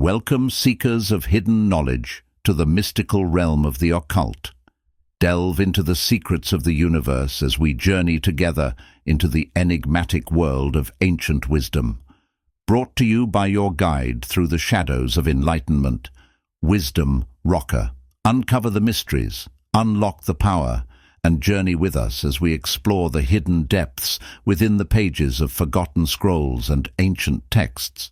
Welcome, seekers of hidden knowledge, to the mystical realm of the occult. Delve into the secrets of the universe as we journey together into the enigmatic world of ancient wisdom. Brought to you by your guide through the shadows of enlightenment, Wisdom Rocker. Uncover the mysteries, unlock the power, and journey with us as we explore the hidden depths within the pages of forgotten scrolls and ancient texts.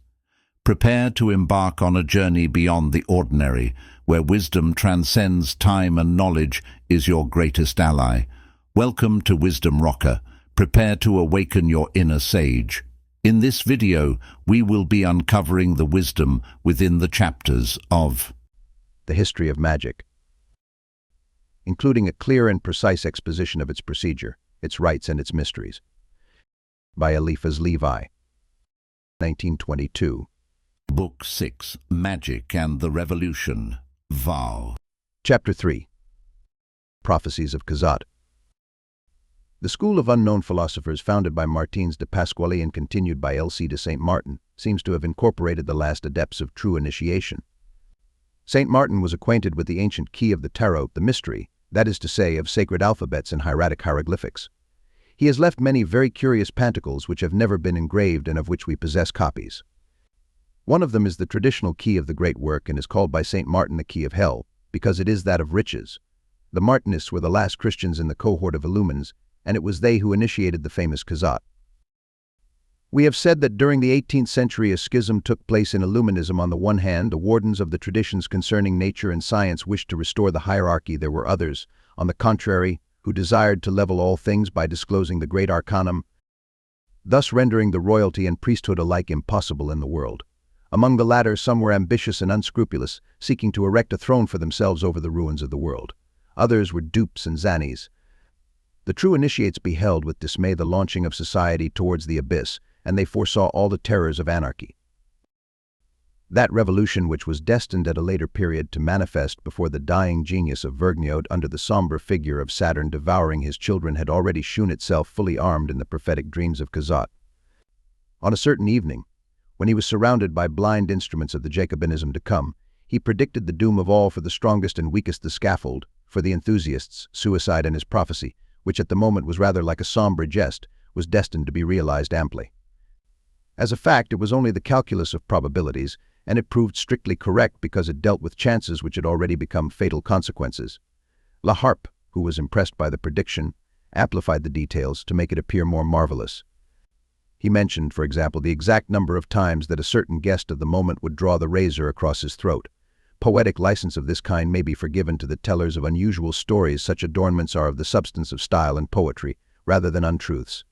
Prepare to embark on a journey beyond the ordinary, where wisdom transcends time and knowledge is your greatest ally. Welcome to Wisdom Rocker. Prepare to awaken your inner sage. In this video, we will be uncovering the wisdom within the chapters of The History of Magic, including a clear and precise exposition of its procedure, its rites, and its mysteries. By Eliphas, Levi, 1922. Book 6, Magic and the Revolution, Vow. Chapter 3. Prophecies of Cazotte. The school of unknown philosophers founded by Martins de Pasquale and continued by L.C. de Saint Martin seems to have incorporated the last adepts of true initiation. Saint Martin was acquainted with the ancient key of the tarot, the mystery, that is to say, of sacred alphabets and hieratic hieroglyphics. He has left many very curious pantacles which have never been engraved and of which we possess copies. One of them is the traditional key of the great work and is called by Saint Martin the key of hell, because it is that of riches. The Martinists were the last Christians in the cohort of Illumines, and it was they who initiated the famous Cazotte. We have said that during the 18th century a schism took place in Illuminism. On the one hand, the wardens of the traditions concerning nature and science wished to restore the hierarchy. There were others, on the contrary, who desired to level all things by disclosing the great arcanum, thus rendering the royalty and priesthood alike impossible in the world. Among the latter, some were ambitious and unscrupulous, seeking to erect a throne for themselves over the ruins of the world. Others were dupes and zanies. The true initiates beheld with dismay the launching of society towards the abyss, and they foresaw all the terrors of anarchy. That revolution which was destined at a later period to manifest before the dying genius of Vergniaud under the somber figure of Saturn devouring his children had already shewn itself fully armed in the prophetic dreams of Cazotte. On a certain evening, when he was surrounded by blind instruments of the Jacobinism to come, he predicted the doom of all. For the strongest and weakest the scaffold, for the enthusiasts suicide, and his prophecy, which at the moment was rather like a sombre jest, was destined to be realized amply. As a fact, it was only the calculus of probabilities, and it proved strictly correct because it dealt with chances which had already become fatal consequences. La Harpe, who was impressed by the prediction, amplified the details to make it appear more marvelous. He mentioned, for example, the exact number of times that a certain guest of the moment would draw the razor across his throat. Poetic license of this kind may be forgiven to the tellers of unusual stories. Such adornments are of the substance of style and poetry, rather than untruths.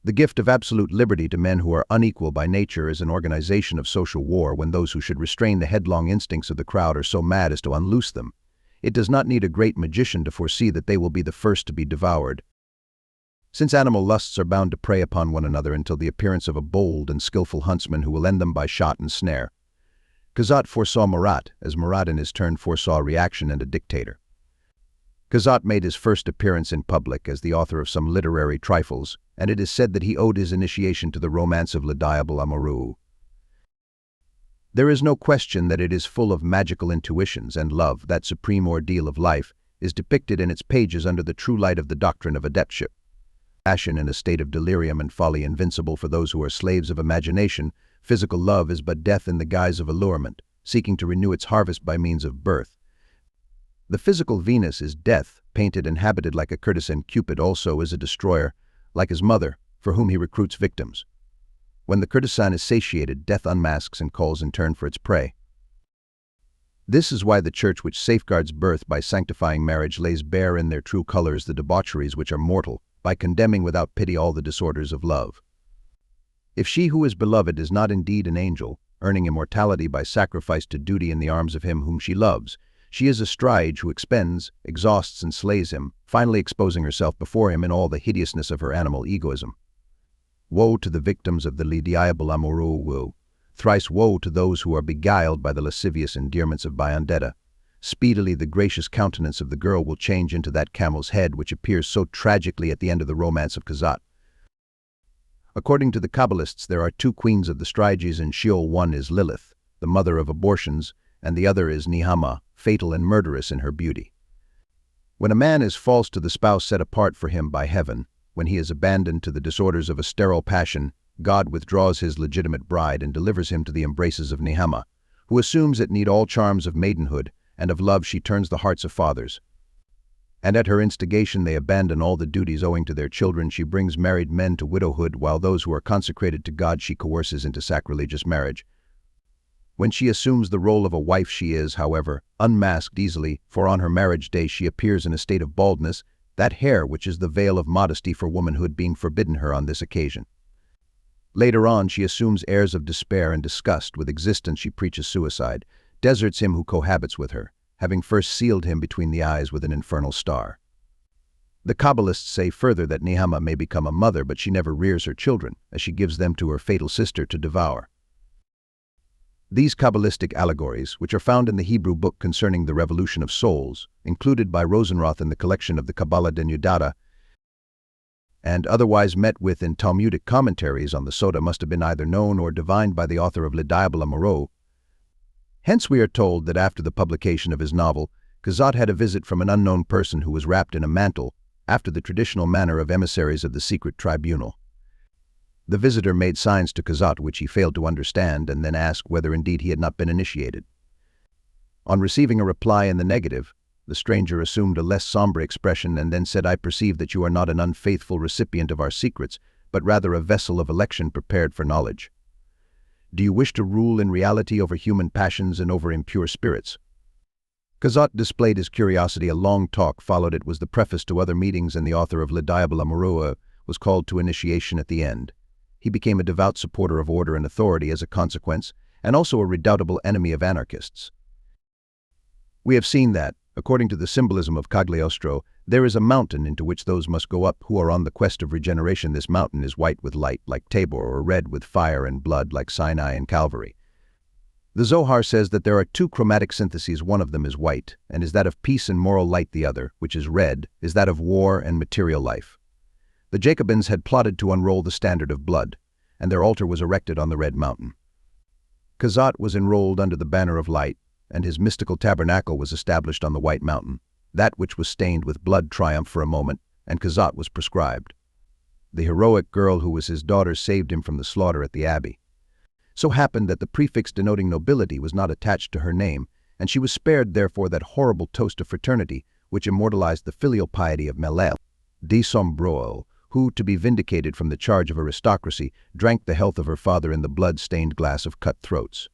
The gift of absolute liberty to men who are unequal by nature is an organization of social war when those who should restrain the headlong instincts of the crowd are so mad as to unloose them. It does not need a great magician to foresee that they will be the first to be devoured. Since animal lusts are bound to prey upon one another until the appearance of a bold and skillful huntsman who will end them by shot and snare. Cazotte foresaw Marat, as Marat in his turn foresaw reaction and a dictator. Cazotte made his first appearance in public as the author of some literary trifles, and it is said that he owed his initiation to the romance of Le Diable Amoureux. There is no question that it is full of magical intuitions, and love, that supreme ordeal of life, is depicted in its pages under the true light of the doctrine of adeptship. Passion in a state of delirium and folly invincible for those who are slaves of imagination, physical love is but death in the guise of allurement, seeking to renew its harvest by means of birth. The physical Venus is death, painted and habited like a courtesan. Cupid also is a destroyer, like his mother, for whom he recruits victims. When the courtesan is satiated, death unmasks and calls in turn for its prey. This is why the Church, which safeguards birth by sanctifying marriage, lays bare in their true colors the debaucheries which are mortal, by condemning without pity all the disorders of love. If she who is beloved is not indeed an angel, earning immortality by sacrifice to duty in the arms of him whom she loves, she is a stryge who expends, exhausts, and slays him, finally exposing herself before him in all the hideousness of her animal egoism. Woe to the victims of the Le Diable Amoureux! Thrice woe to those who are beguiled by the lascivious endearments of Biondetta. Speedily the gracious countenance of the girl will change into that camel's head which appears so tragically at the end of the romance of Cazotte. According to the Kabbalists, there are two queens of the Stygies in Sheol. One is Lilith, the mother of abortions, and the other is Nehama, fatal and murderous in her beauty. When a man is false to the spouse set apart for him by heaven, when he is abandoned to the disorders of a sterile passion, God withdraws his legitimate bride and delivers him to the embraces of Nehama, who assumes it need all charms of maidenhood, and of love she turns the hearts of fathers. And at her instigation they abandon all the duties owing to their children. She brings married men to widowhood, while those who are consecrated to God she coerces into sacrilegious marriage. When she assumes the role of a wife she is, however, unmasked easily, for on her marriage day she appears in a state of baldness, that hair which is the veil of modesty for womanhood being forbidden her on this occasion. Later on she assumes airs of despair and disgust with existence. She preaches suicide, deserts him who cohabits with her, having first sealed him between the eyes with an infernal star. The Kabbalists say further that Nehama may become a mother, but she never rears her children, as she gives them to her fatal sister to devour. These Kabbalistic allegories, which are found in the Hebrew book concerning the revolution of souls, included by Rosenroth in the collection of the Kabbalah Denudata, and otherwise met with in Talmudic commentaries on the Sota, must have been either known or divined by the author of Le Diable Amoureux. Hence we are told that after the publication of his novel, Cazotte had a visit from an unknown person who was wrapped in a mantle, after the traditional manner of emissaries of the Secret Tribunal. The visitor made signs to Cazotte which he failed to understand, and then asked whether indeed he had not been initiated. On receiving a reply in the negative, the stranger assumed a less somber expression and then said, "I perceive that you are not an unfaithful recipient of our secrets, but rather a vessel of election prepared for knowledge. Do you wish to rule in reality over human passions and over impure spirits?" Cazotte displayed his curiosity. A long talk followed. It was the preface to other meetings, and the author of Le Diable Amoureux was called to initiation at the end. He became a devout supporter of order and authority as a consequence, and also a redoubtable enemy of anarchists. We have seen that, according to the symbolism of Cagliostro, there is a mountain into which those must go up who are on the quest of regeneration. This mountain is white with light, like Tabor, or red with fire and blood, like Sinai and Calvary. The Zohar says that there are two chromatic syntheses. One of them is white, and is that of peace and moral light. The other, which is red, is that of war and material life. The Jacobins had plotted to unroll the standard of blood, and their altar was erected on the Red Mountain. Cazotte was enrolled under the banner of light, and his mystical tabernacle was established on the White Mountain. That which was stained with blood triumphed for a moment, and Cazotte was proscribed. The heroic girl who was his daughter saved him from the slaughter at the abbey. So happened that the prefix denoting nobility was not attached to her name, and she was spared therefore that horrible toast of fraternity which immortalized the filial piety of Melel de Sombroel, who, to be vindicated from the charge of aristocracy, drank the health of her father in the blood-stained glass of cut throats.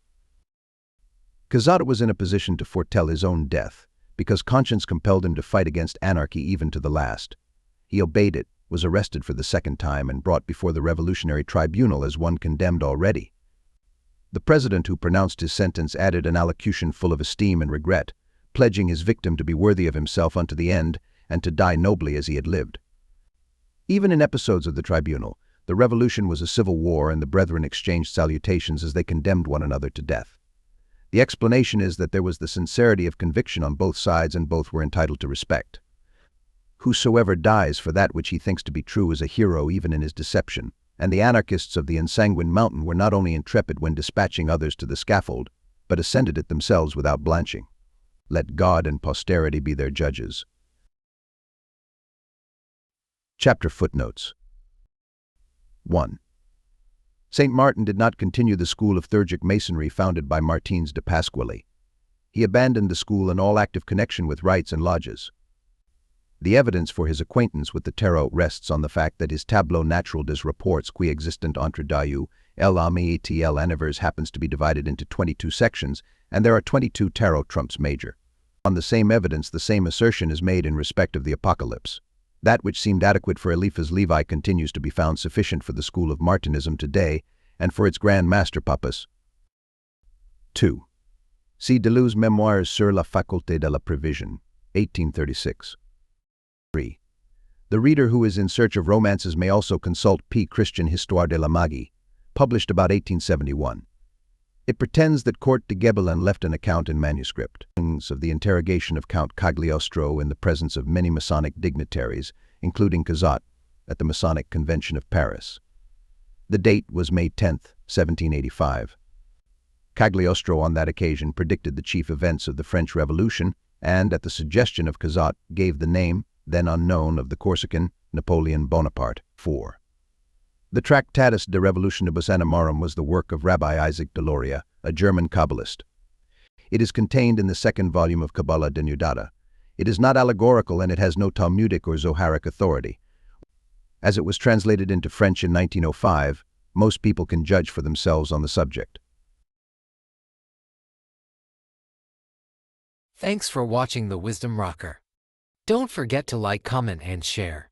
Cazotte was in a position to foretell his own death, because conscience compelled him to fight against anarchy even to the last. He obeyed it, was arrested for the second time, and brought before the revolutionary tribunal as one condemned already. The president who pronounced his sentence added an allocution full of esteem and regret, pledging his victim to be worthy of himself unto the end, and to die nobly as he had lived. Even in episodes of the tribunal, the revolution was a civil war, and the brethren exchanged salutations as they condemned one another to death. The explanation is that there was the sincerity of conviction on both sides, and both were entitled to respect. Whosoever dies for that which he thinks to be true is a hero even in his deception, and the anarchists of the ensanguined mountain were not only intrepid when dispatching others to the scaffold, but ascended it themselves without blanching. Let God and posterity be their judges. Chapter Footnotes 1. St. Martin did not continue the school of Thurgic Masonry founded by Martins de Pasquale. He abandoned the school and all active connection with rites and lodges. The evidence for his acquaintance with the tarot rests on the fact that his Tableau Natural des Rapports qui existent entre Dieu, l'âme et l'univers happens to be divided into 22 sections, and there are 22 tarot trumps major. On the same evidence, the same assertion is made in respect of the Apocalypse. That which seemed adequate for Eliphas Levi continues to be found sufficient for the school of Martinism today, and for its Grand Master Papas. 2. See Deleuze' Memoirs sur la faculté de la prévision, 1836. 3. The reader who is in search of romances may also consult P. Christian Histoire de la Magie, published about 1871. It pretends that Court de Gebelin left an account in manuscript of the interrogation of Count Cagliostro in the presence of many Masonic dignitaries, including Cazotte, at the Masonic Convention of Paris. The date was May 10, 1785. Cagliostro on that occasion predicted the chief events of the French Revolution and, at the suggestion of Cazotte, gave the name, then unknown, of the Corsican Napoleon Bonaparte. 4. The Tractatus de Revolutionibus Animarum was the work of Rabbi Isaac de Loria, a German Kabbalist. It is contained in the second volume of Kabbalah Denudata. It is not allegorical and it has no Talmudic or Zoharic authority. As it was translated into French in 1905, most people can judge for themselves on the subject. Thanks for watching the Wisdom Rocker. Don't forget to like, comment, and share.